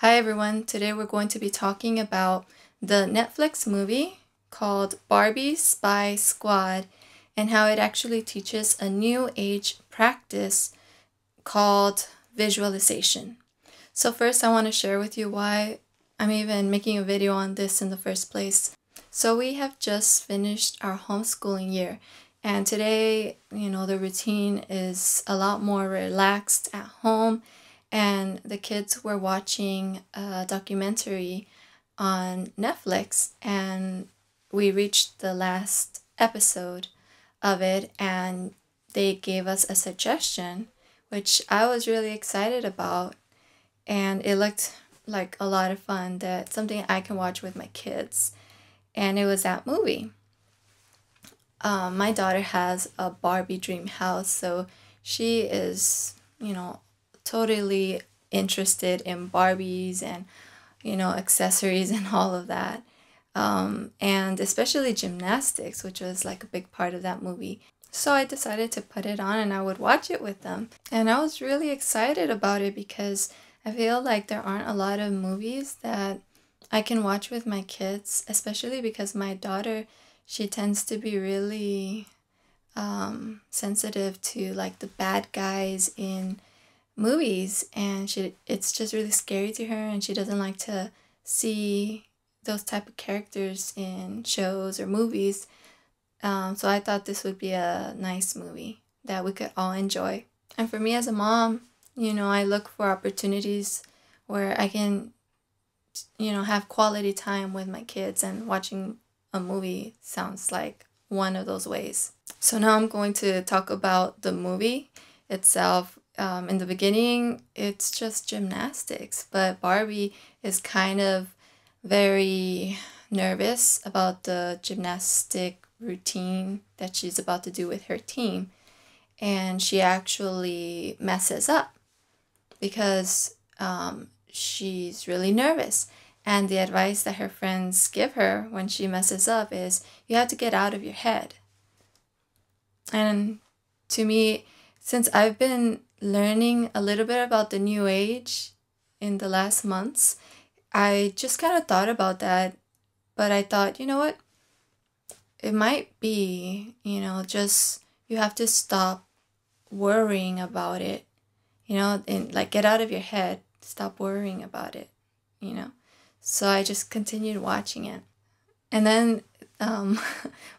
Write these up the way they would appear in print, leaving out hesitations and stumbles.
Hi everyone, today we're going to be talking about the Netflix movie called Barbie Spy Squad and how it actually teaches a new age practice called visualization. So first I want to share with you why I'm even making a video on this in the first place. So we have just finished our homeschooling year, and today, the routine is a lot more relaxed at home, and the kids were watching a documentary on Netflix, and we reached the last episode of it, and they gave us a suggestion, which I was really excited about, and it looked like a lot of fun, that something I can watch with my kids, and it was that movie. My daughter has a Barbie dream house, so she is, totally interested in Barbies and, accessories and all of that. And especially gymnastics, which was like a big part of that movie. So I decided to put it on and I would watch it with them. And I was really excited about it because I feel like there aren't a lot of movies that I can watch with my kids, especially because my daughter, she tends to be really sensitive to like the bad guys in movies, and it's just really scary to her, and she doesn't like to see those type of characters in shows or movies. So I thought this would be a nice movie that we could all enjoy. And for me as a mom, I look for opportunities where I can, have quality time with my kids, and watching a movie sounds like one of those ways. So now I'm going to talk about the movie itself. In the beginning, it's just gymnastics, but Barbie is kind of very nervous about the gymnastic routine that she's about to do with her team, and she actually messes up because she's really nervous. And the advice that her friends give her when she messes up is you have to get out of your head. And to me, since I've been learning a little bit about the new age in the last months, I just kind of thought about that. But I thought, you know what? It might be, just you have to stop worrying about it, and like get out of your head, stop worrying about it, So I just continued watching it. And then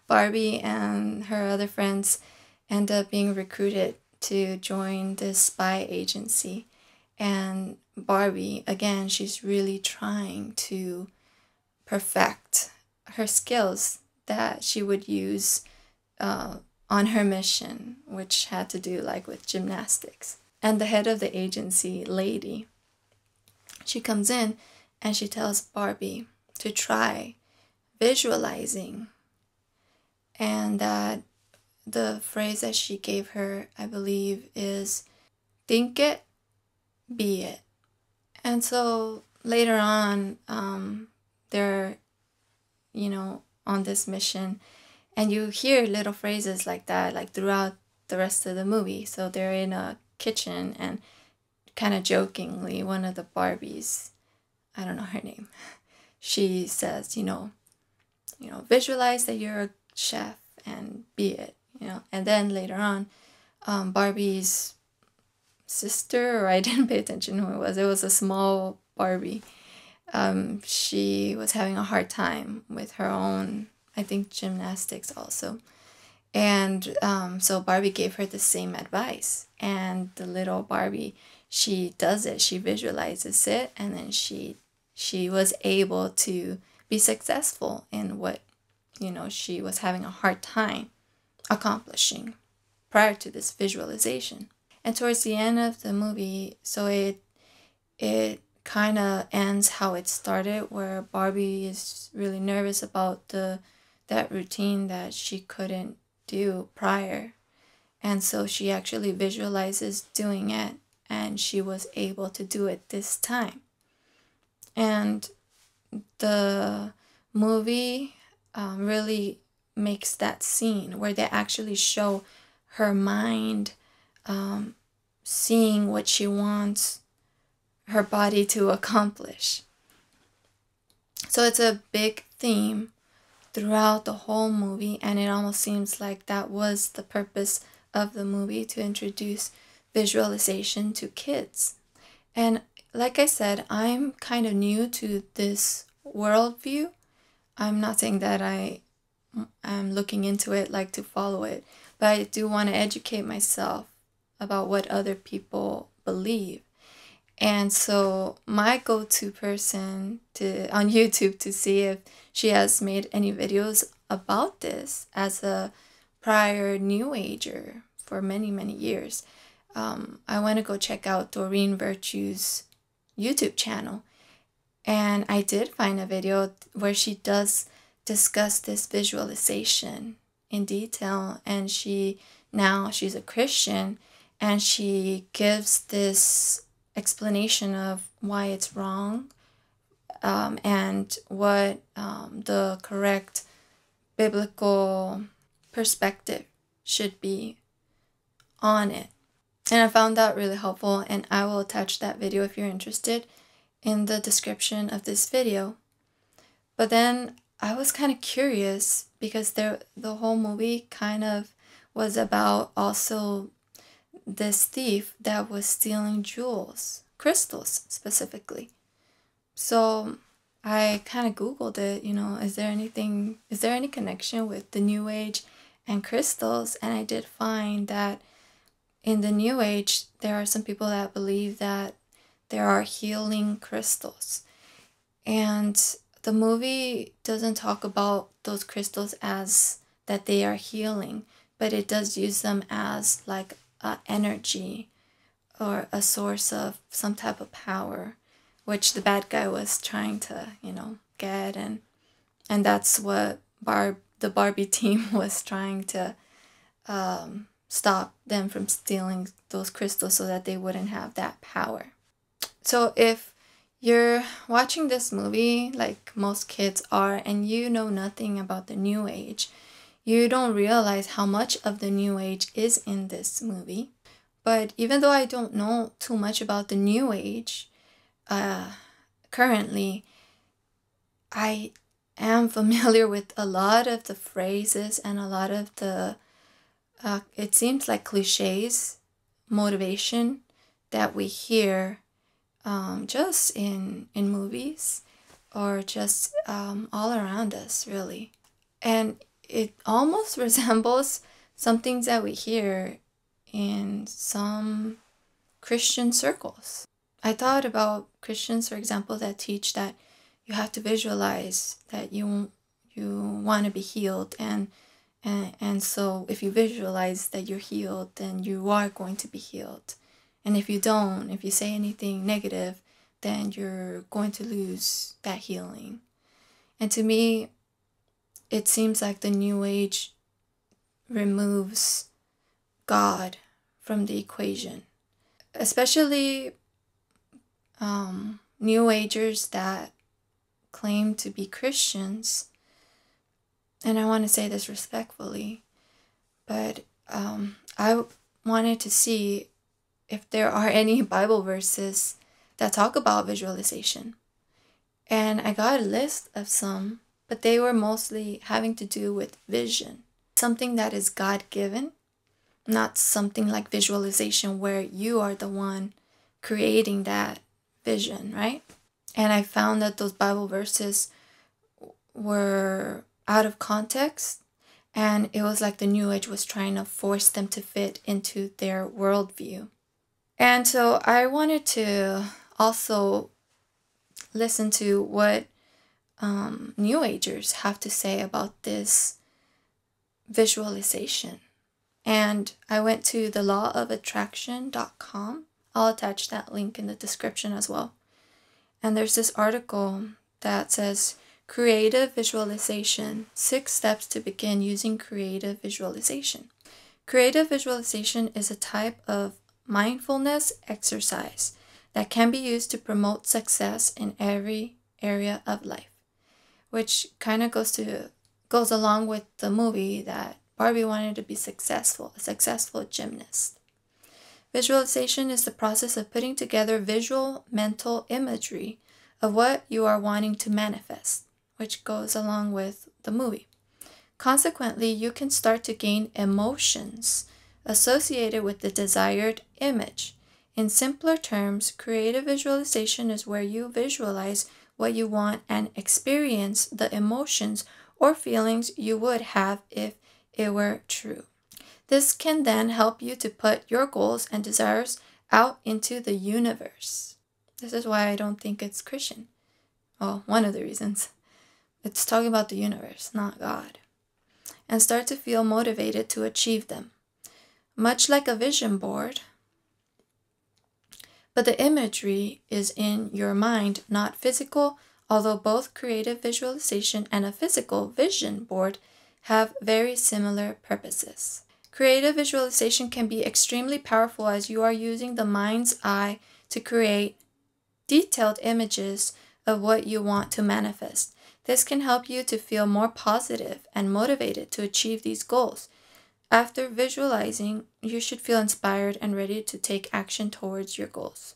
Barbie and her other friends end up being recruited to join this spy agency. And Barbie, again, she's really trying to perfect her skills that she would use on her mission, which had to do like with gymnastics. And the head of the agency, lady, she comes in and she tells Barbie to try visualizing, and that the phrase that she gave her, I believe, is think it, be it. And so later on, they're, on this mission, and you hear little phrases like that, like throughout the rest of the movie. So they're in a kitchen, and kind of jokingly, one of the Barbies, I don't know her name, she says, visualize that you're a chef and be it, And then later on, Barbie's sister, or I didn't pay attention who it was a small Barbie. She was having a hard time with her own, I think, gymnastics also. And so Barbie gave her the same advice. And the little Barbie, she does it, she visualizes it, and then she was able to be successful in what, she was having a hard time accomplishing prior to this visualization. And towards the end of the movie, so it kind of ends how it started, where Barbie is really nervous about that routine that she couldn't do prior. And so she actually visualizes doing it, and she was able to do it this time. And the movie really makes that scene where they actually show her mind seeing what she wants her body to accomplish. So it's a big theme throughout the whole movie, and it almost seems like that was the purpose of the movie, to introduce visualization to kids. And like I said, I'm kind of new to this worldview. I'm not saying that I'm looking into it like to follow it, but I do want to educate myself about what other people believe. And so my go-to person on YouTube to see if she has made any videos about this, as a prior New Ager for many, many years, I want to go check out Thorin Virtue's YouTube channel. And I did find a video where she does discuss this visualization in detail. And she's a Christian, and she gives this explanation of why it's wrong, and what the correct biblical perspective should be on it. And I found that really helpful, and I will attach that video if you're interested in the description of this video. But then I was kind of curious, because the whole movie kind of was about also this thief that was stealing jewels, crystals specifically. So I kind of Googled it, is there any connection with the New Age and crystals? And I did find that in the New Age, there are some people that believe that there are healing crystals. And the movie doesn't talk about those crystals as that they are healing, but it does use them as like energy or a source of some type of power, which the bad guy was trying to, get. And that's what the Barbie team was trying to stop them from stealing those crystals so that they wouldn't have that power. So if you're watching this movie like most kids are, and you know nothing about the New Age, you don't realize how much of the New Age is in this movie. But even though I don't know too much about the New Age currently, I am familiar with a lot of the phrases and a lot of the it seems like cliches, motivation that we hear just in movies, or just all around us, really. And it almost resembles some things that we hear in some Christian circles. I thought about Christians, for example, that teach that you have to visualize that you want to be healed, and so if you visualize that you're healed, then you are going to be healed. And if you don't, if you say anything negative, then you're going to lose that healing. And to me, it seems like the New Age removes God from the equation. Especially New Agers that claim to be Christians. And I want to say this respectfully, but I wanted to see if there are any Bible verses that talk about visualization. And I got a list of some, but they were mostly having to do with vision. Something that is God-given, not something like visualization where you are the one creating that vision, right? And I found that those Bible verses were out of context, and it was like the New Age was trying to force them to fit into their worldview. And so I wanted to also listen to what New Agers have to say about this visualization. And I went to theLawOfAttraction.com. I'll attach that link in the description as well. And there's this article that says, Creative Visualization, 6 Steps to Begin Using Creative Visualization. Creative visualization is a type of mindfulness exercise that can be used to promote success in every area of life, which kind of goes along with the movie that Barbie wanted to be successful, a successful gymnast. Visualization is the process of putting together visual mental imagery of what you are wanting to manifest, which goes along with the movie. Consequently, you can start to gain emotions associated with the desired image. In simpler terms, creative visualization is where you visualize what you want and experience the emotions or feelings you would have if it were true. This can then help you to put your goals and desires out into the universe. This is why I don't think it's Christian. Well, one of the reasons. It's talking about the universe, not God. And start to feel motivated to achieve them. Much like a vision board, but the imagery is in your mind, not physical, although both creative visualization and a physical vision board have very similar purposes. Creative visualization can be extremely powerful as you are using the mind's eye to create detailed images of what you want to manifest. This can help you to feel more positive and motivated to achieve these goals. After visualizing, you should feel inspired and ready to take action towards your goals.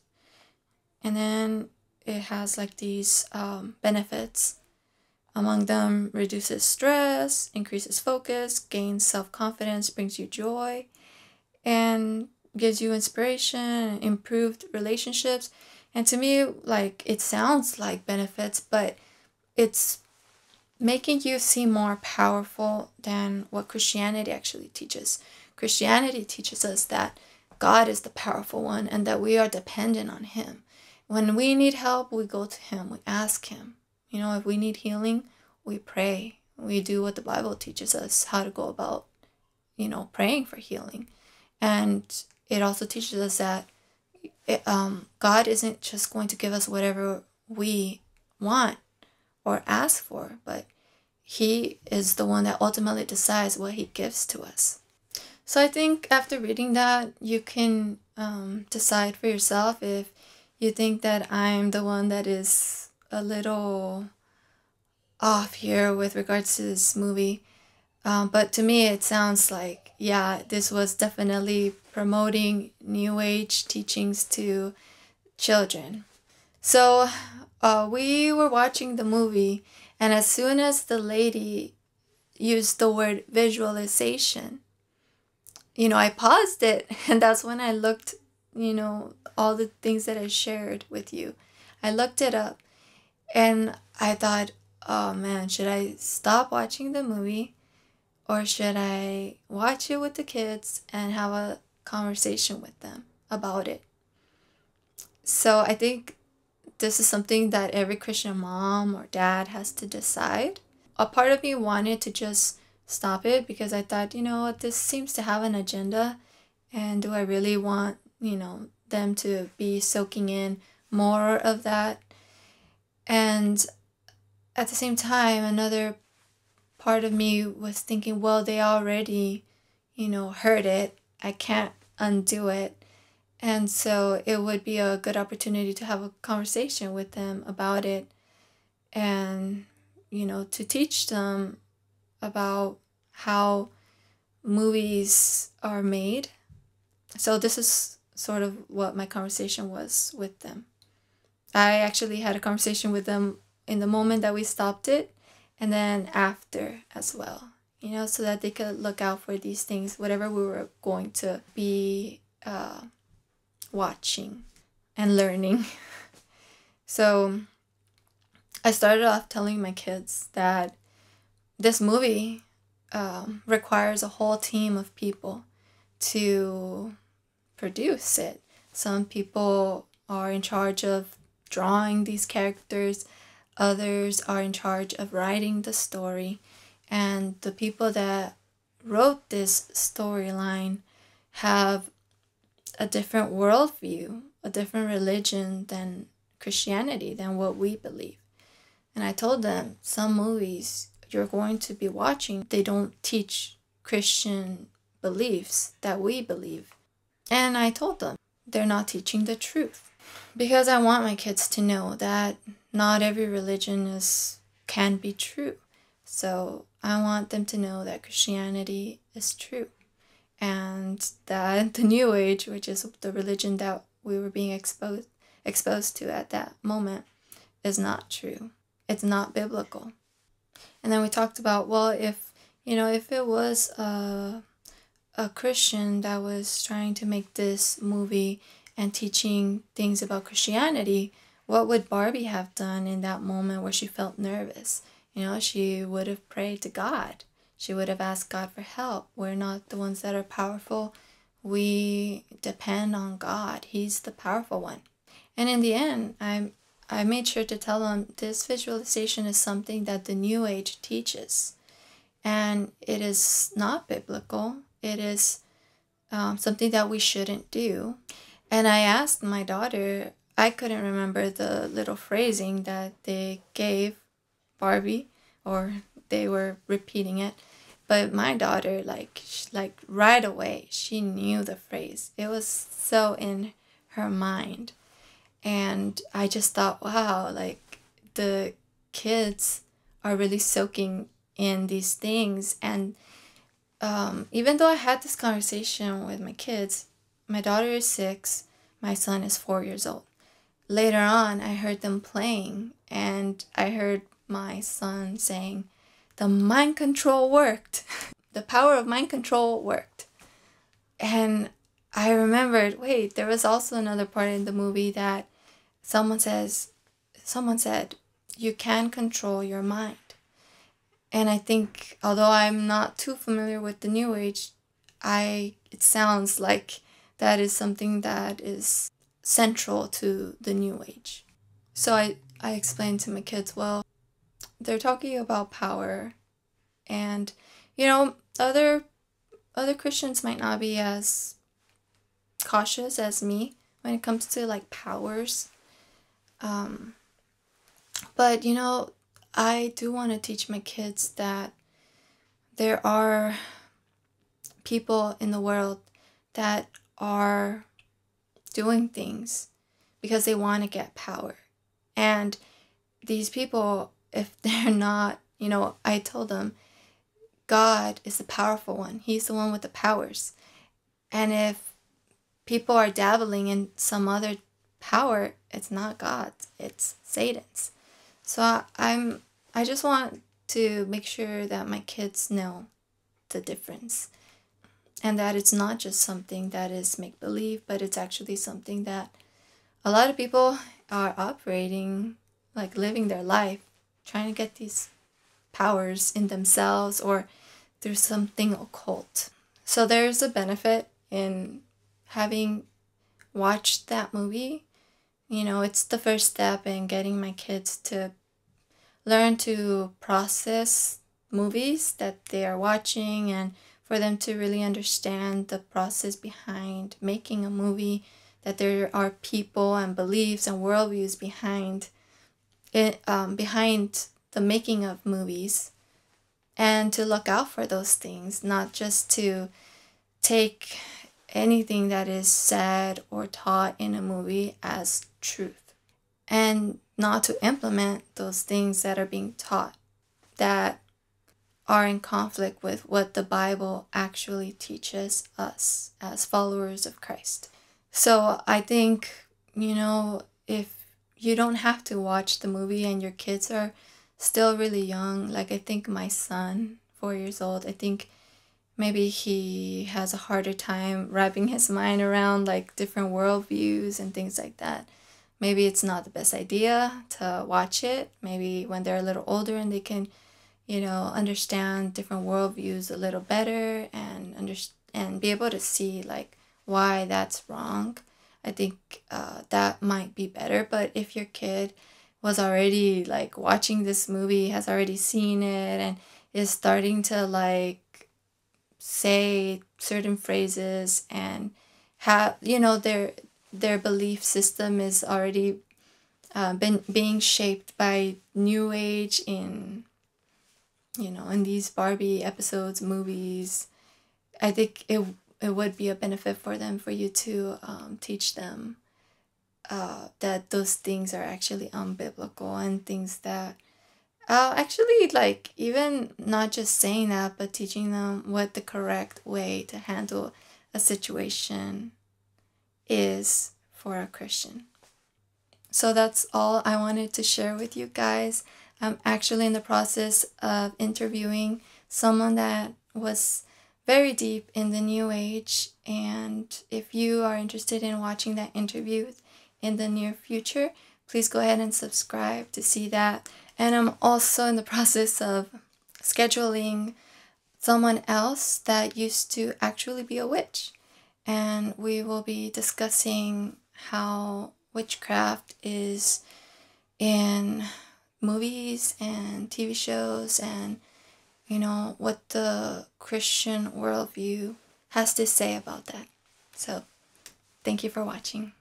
And then it has like these benefits. Among them, reduces stress, increases focus, gains self-confidence, brings you joy, and gives you inspiration, improved relationships. And to me, like, it sounds like benefits, but it's making you seem more powerful than what Christianity actually teaches. Christianity teaches us that God is the powerful one and that we are dependent on Him. When we need help, we go to Him, we ask Him. You know, if we need healing, we pray. We do what the Bible teaches us how to go about, praying for healing. And it also teaches us that God isn't just going to give us whatever we want or ask for, but He is the one that ultimately decides what He gives to us. So I think after reading that, you can decide for yourself if you think that I'm the one that is a little off here with regards to this movie. But to me, it sounds like, yeah, this was definitely promoting New Age teachings to children. So we were watching the movie, and as soon as the lady used the word visualization, I paused it, and that's when I looked, all the things that I shared with you. I looked it up, and I thought, oh man, should I stop watching the movie, or should I watch it with the kids and have a conversation with them about it? So I think this is something that every Christian mom or dad has to decide. A part of me wanted to just stop it because I thought, this seems to have an agenda, and do I really want, them to be soaking in more of that? And at the same time, another part of me was thinking, well, they already, heard it. I can't undo it. And so it would be a good opportunity to have a conversation with them about it and, to teach them about how movies are made. So this is sort of what my conversation was with them. I actually had a conversation with them in the moment that we stopped it, and then after as well, so that they could look out for these things, whatever we were going to be watching and learning. So I started off telling my kids that this movie requires a whole team of people to produce it. Some people are in charge of drawing these characters, others are in charge of writing the story, and the people that wrote this storyline have a different worldview, a different religion than Christianity, than what we believe. And I told them, some movies you're going to be watching, they don't teach Christian beliefs that we believe. And I told them, they're not teaching the truth. Because I want my kids to know that not every religion can be true. So I want them to know that Christianity is true. and that the New Age, which is the religion that we were being exposed to at that moment, is not true. It's not biblical. And then we talked about, well, if if it was a Christian that was trying to make this movie and teaching things about Christianity, what would Barbie have done in that moment where she felt nervous? She would have prayed to God. She would have asked God for help. We're not the ones that are powerful. We depend on God. He's the powerful one. And in the end, I made sure to tell them this visualization is something that the New Age teaches. And it is not biblical. It is something that we shouldn't do. And I asked my daughter, I couldn't remember the little phrasing that they gave Barbie, or they were repeating it. But my daughter, like right away, she knew the phrase. It was so in her mind. And I just thought, wow, like the kids are really soaking in these things. And even though I had this conversation with my kids, my daughter is 6, my son is 4 years old. Later on, I heard them playing, and I heard my son saying, the mind control worked. The power of mind control worked. And I remembered, wait, there was also another part in the movie that someone said, you can control your mind. And I think, although I'm not too familiar with the New Age, it sounds like that is something that is central to the New Age. So I explained to my kids, well, they're talking about power, and other Christians might not be as cautious as me when it comes to like powers. But I do want to teach my kids that there are people in the world that are doing things because they want to get power. And these people, if they're not, I told them, God is the powerful one. He's the one with the powers. And if people are dabbling in some other power, it's not God's, it's Satan's. So I just want to make sure that my kids know the difference, and that it's not just something that is make-believe, but it's actually something that a lot of people are operating, like living their life, trying to get these powers in themselves or through something occult. So there's a benefit in having watched that movie. It's the first step in getting my kids to learn to process movies that they are watching, and for them to really understand the process behind making a movie, that there are people and beliefs and worldviews behind it, behind the making of movies, and to look out for those things, not just to take anything that is said or taught in a movie as truth, and not to implement those things that are being taught that are in conflict with what the Bible actually teaches us as followers of Christ. So I think, if you don't have to watch the movie and your kids are still really young, like I think my son, 4 years old, I think maybe he has a harder time wrapping his mind around like different worldviews and things like that. Maybe it's not the best idea to watch it. Maybe when they're a little older and they can, understand different worldviews a little better and be able to see like why that's wrong. I think that might be better. But if your kid was already like watching this movie, has already seen it, and is starting to like say certain phrases and have their belief system is already being shaped by New Age in these Barbie episodes, movies, I think it would be a benefit for them for you to teach them that those things are actually unbiblical and things that Actually, like, even not just saying that, but teaching them what the correct way to handle a situation is for a Christian. So that's all I wanted to share with you guys. I'm actually in the process of interviewing someone that was very deep in the New Age. And if you are interested in watching that interview in the near future, please go ahead and subscribe to see that. And I'm also in the process of scheduling someone else that used to actually be a witch. And we will be discussing how witchcraft is in movies and TV shows, and what the Christian worldview has to say about that. So thank you for watching.